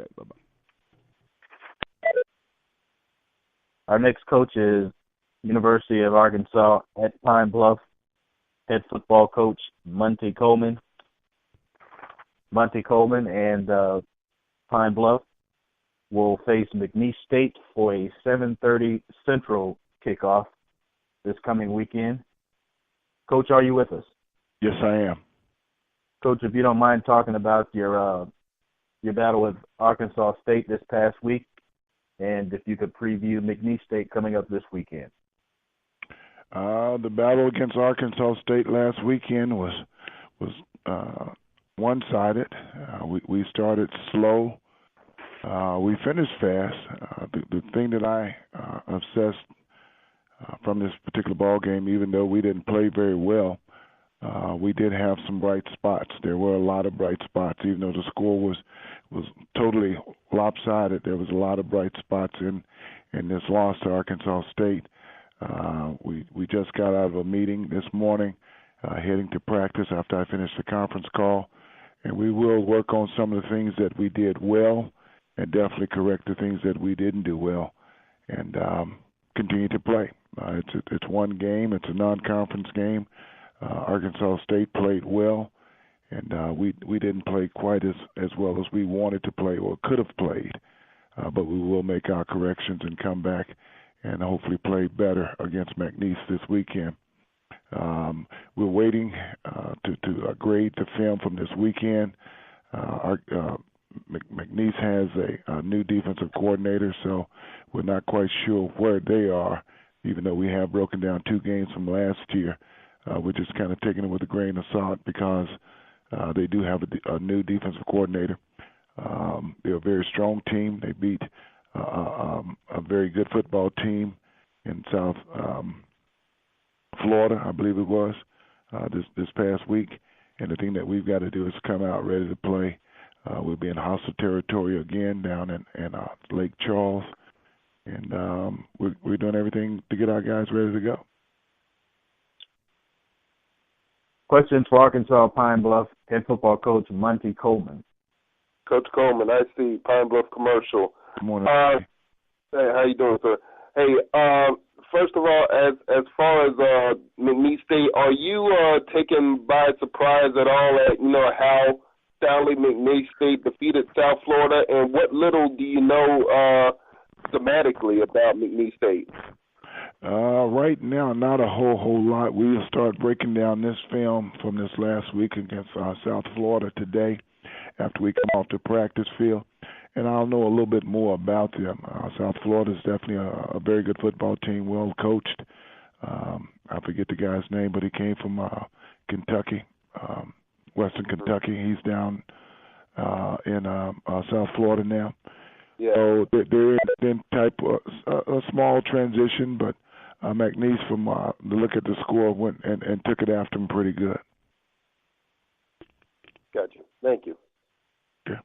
Okay, bye-bye. Our next coach is University of Arkansas at Pine Bluff head football coach Monte Coleman. Monte Coleman and Pine Bluff will face McNeese State for a 7:30 Central kickoff this coming weekend. Coach, are you with us? Yes, I am. Coach, if you don't mind talking about your battle with Arkansas State this past week, and if you could preview McNeese State coming up this weekend. The battle against Arkansas State last weekend was one-sided. We started slow. We finished fast. The thing that I assessed from this particular ball game, even though we didn't play very well, we did have some bright spots. There were a lot of bright spots, even though the score was totally lopsided. There was a lot of bright spots in this loss to Arkansas State. We just got out of a meeting this morning, heading to practice after I finished the conference call, and we will work on some of the things that we did well and definitely correct the things that we didn't do well, and continue to play. It's one game. It's a non-conference game. Arkansas State played well, and we didn't play quite as well as we wanted to play or could have played, but we will make our corrections and come back and hopefully play better against McNeese this weekend. We're waiting to grade the film from this weekend. McNeese has a new defensive coordinator, so we're not quite sure where they are, even though we have broken down 2 games from last year. We're just kind of taking it with a grain of salt because they do have a new defensive coordinator. They're a very strong team. They beat a very good football team in South Florida, I believe it was, this past week. And the thing that we've got to do is come out ready to play. We'll be in hostile territory again down in Lake Charles. And we're doing everything to get our guys ready to go. Questions for Arkansas Pine Bluff head football coach Monte Coleman. Coach Coleman, I see Pine Bluff commercial. Good morning. Hey, how you doing, sir? Hey, first of all, as far as McNeese State, are you taken by surprise at all at how soundly McNeese State defeated South Florida, and what little do you know thematically about McNeese State? Right now, not a whole lot. We'll start breaking down this film from this last week against South Florida today after we come off the practice field, and I'll know a little bit more about them. South Florida is definitely a very good football team, well coached. I forget the guy's name, but he came from Kentucky, Western Kentucky. He's down in South Florida now. Yeah. So they're in type a small transition, but McNeese, from the look at the score, went and took it after him pretty good. Gotcha. Thank you. Okay.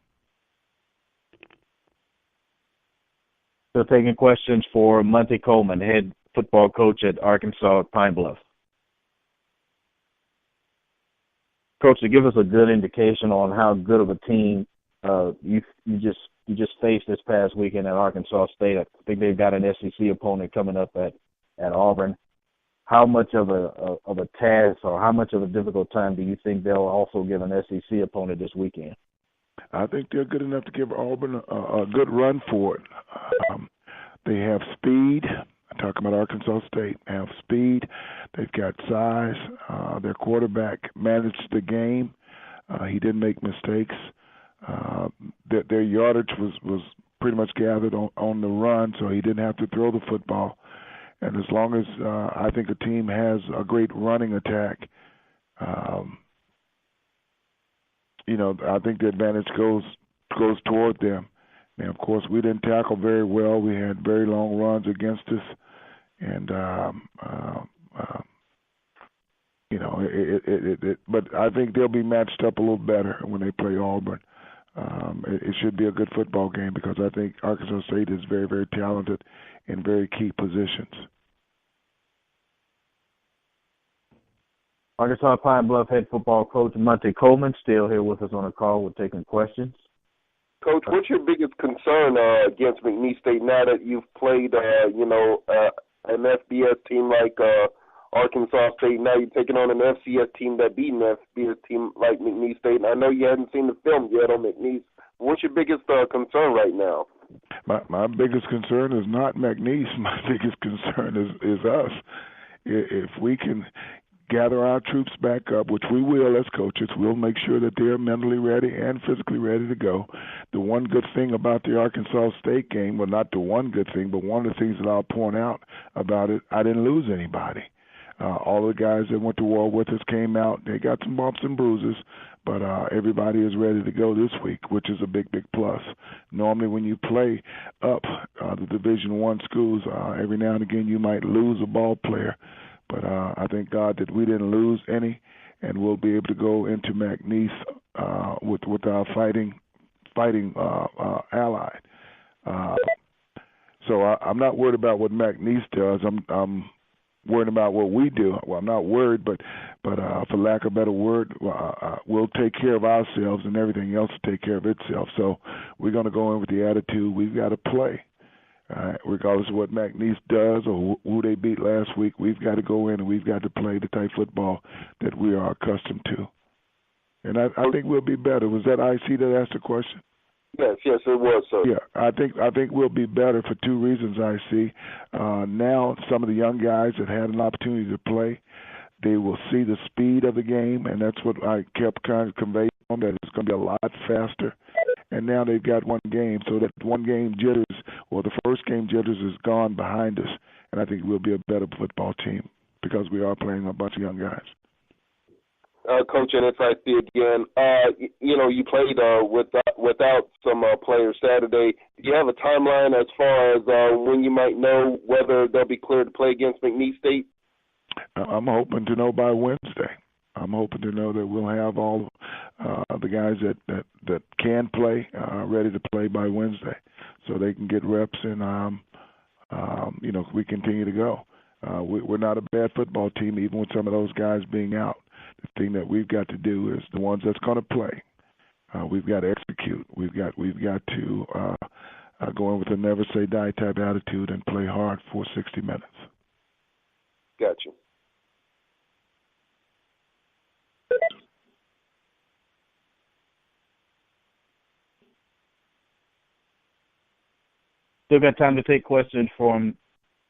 So taking questions for Monte Coleman, head football coach at Arkansas at Pine Bluff. Coach, to give us a good indication on how good of a team you just faced this past weekend at Arkansas State. I think they've got an SEC opponent coming up at Auburn. How much of a task or how much of a difficult time do you think they'll also give an SEC opponent this weekend? I think they're good enough to give Auburn a good run for it. They have speed. I'm talking about Arkansas State. They have speed. They've got size. Their quarterback managed the game. He didn't make mistakes. Their yardage was pretty much gathered on the run, so he didn't have to throw the football. And as long as I think a team has a great running attack, I think the advantage goes toward them. And, of course, we didn't tackle very well. We had very long runs against us. And, but I think they'll be matched up a little better when they play Auburn. It should be a good football game because I think Arkansas State is very, very talented in very key positions. Arkansas Pine Bluff head football coach Monte Coleman still here with us on the call. We're taking questions. Coach, what's your biggest concern against McNeese State now that you've played, an FBS team like Arkansas State? Now you're taking on an FCS team that beat an FBS team like McNeese State. And I know you haven't seen the film yet on McNeese. What's your biggest concern right now? My biggest concern is not McNeese. My biggest concern is us. If we can gather our troops back up, which we will as coaches, we'll make sure that they're mentally ready and physically ready to go. The one good thing about the Arkansas State game, well, not the one good thing, but one of the things that I'll point out about it, I didn't lose anybody. All the guys that went to war with us came out. They got some bumps and bruises, but everybody is ready to go this week, which is a big, big plus. Normally when you play up the Division I schools, every now and again you might lose a ball player. But I thank God that we didn't lose any, and we'll be able to go into McNeese with our fighting ally. So I'm not worried about what McNeese does. I'm worried about what we do. Well, I'm not worried, but for lack of a better word, we'll take care of ourselves, and everything else will take care of itself. So we're going to go in with the attitude we've got to play. Regardless of what McNeese does or who they beat last week, we've got to go in and we've got to play the type of football that we are accustomed to. And I think we'll be better. Was that IC that asked the question? Yes, it was, sir. Yeah, I think we'll be better for two reasons, IC. Now some of the young guys that had an opportunity to play, they will see the speed of the game, and that's what I kept kind of conveying on, that it's going to be a lot faster. And now they've got one game, so that one game jitters, or the first game jitters, is gone behind us. And I think we'll be a better football team because we are playing a bunch of young guys. Coach, and it's IC again. You played without some players Saturday. Do you have a timeline as far as when you might know whether they'll be cleared to play against McNeese State? I'm hoping to know by Wednesday. I'm hoping to know that we'll have all the guys that can play ready to play by Wednesday, so they can get reps and we continue to go. We're not a bad football team, even with some of those guys being out. The thing that we've got to do is the ones that's going to play. We've got to execute. We've got to go in with a never say die type attitude and play hard for 60 minutes. Gotcha. Still got time to take questions from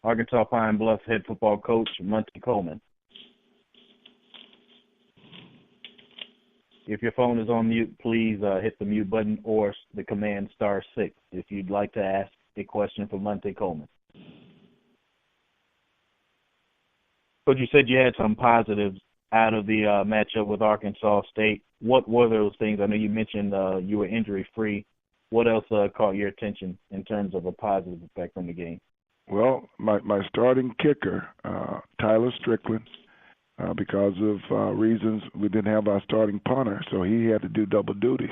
Arkansas Pine Bluff head football coach Monte Coleman. If your phone is on mute, please hit the mute button or the command *6 if you'd like to ask a question for Monte Coleman. Coach, you said you had some positives out of the matchup with Arkansas State. What were those things? I know you mentioned you were injury-free. What else caught your attention in terms of a positive effect from the game? Well, my starting kicker, Tyler Strickland, because of reasons we didn't have our starting punter, so he had to do double duties.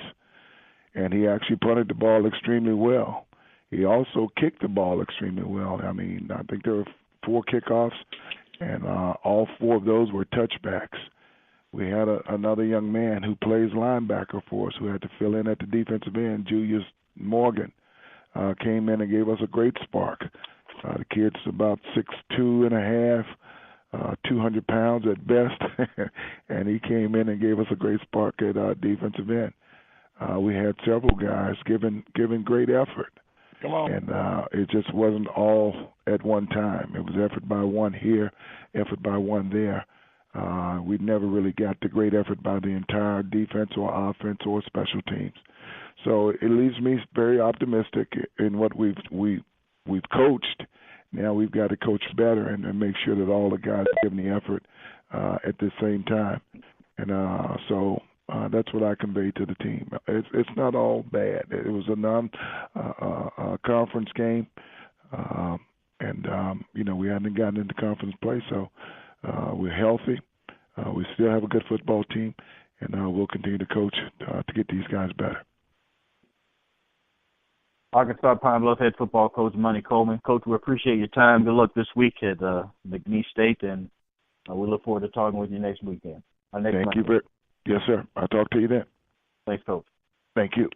And he actually punted the ball extremely well. He also kicked the ball extremely well. I mean, I think there were 4 kickoffs, and all 4 of those were touchbacks. We had another young man who plays linebacker for us who had to fill in at the defensive end, Julius Morgan, came in and gave us a great spark. The kid's about 6'2 and a half, 200 pounds at best, and he came in and gave us a great spark at defensive end. We had several guys giving great effort. Come on. And it just wasn't all at one time. It was effort by one here, effort by one there. We never really got the great effort by the entire defense or offense or special teams. So it leaves me very optimistic in what we've coached. Now we've got to coach better and make sure that all the guys are giving the effort at the same time. And so that's what I conveyed to the team. It's not all bad. It was a non-conference game, and we hadn't gotten into conference play, so we're healthy. We still have a good football team, and we'll continue to coach to get these guys better. Arkansas Pine Bluff head football coach Monte Coleman. Coach, we appreciate your time. Good luck this week at McNeese State, and we look forward to talking with you next weekend. Thank you. Yes, sir. I'll talk to you then. Thanks, Coach. Thank you.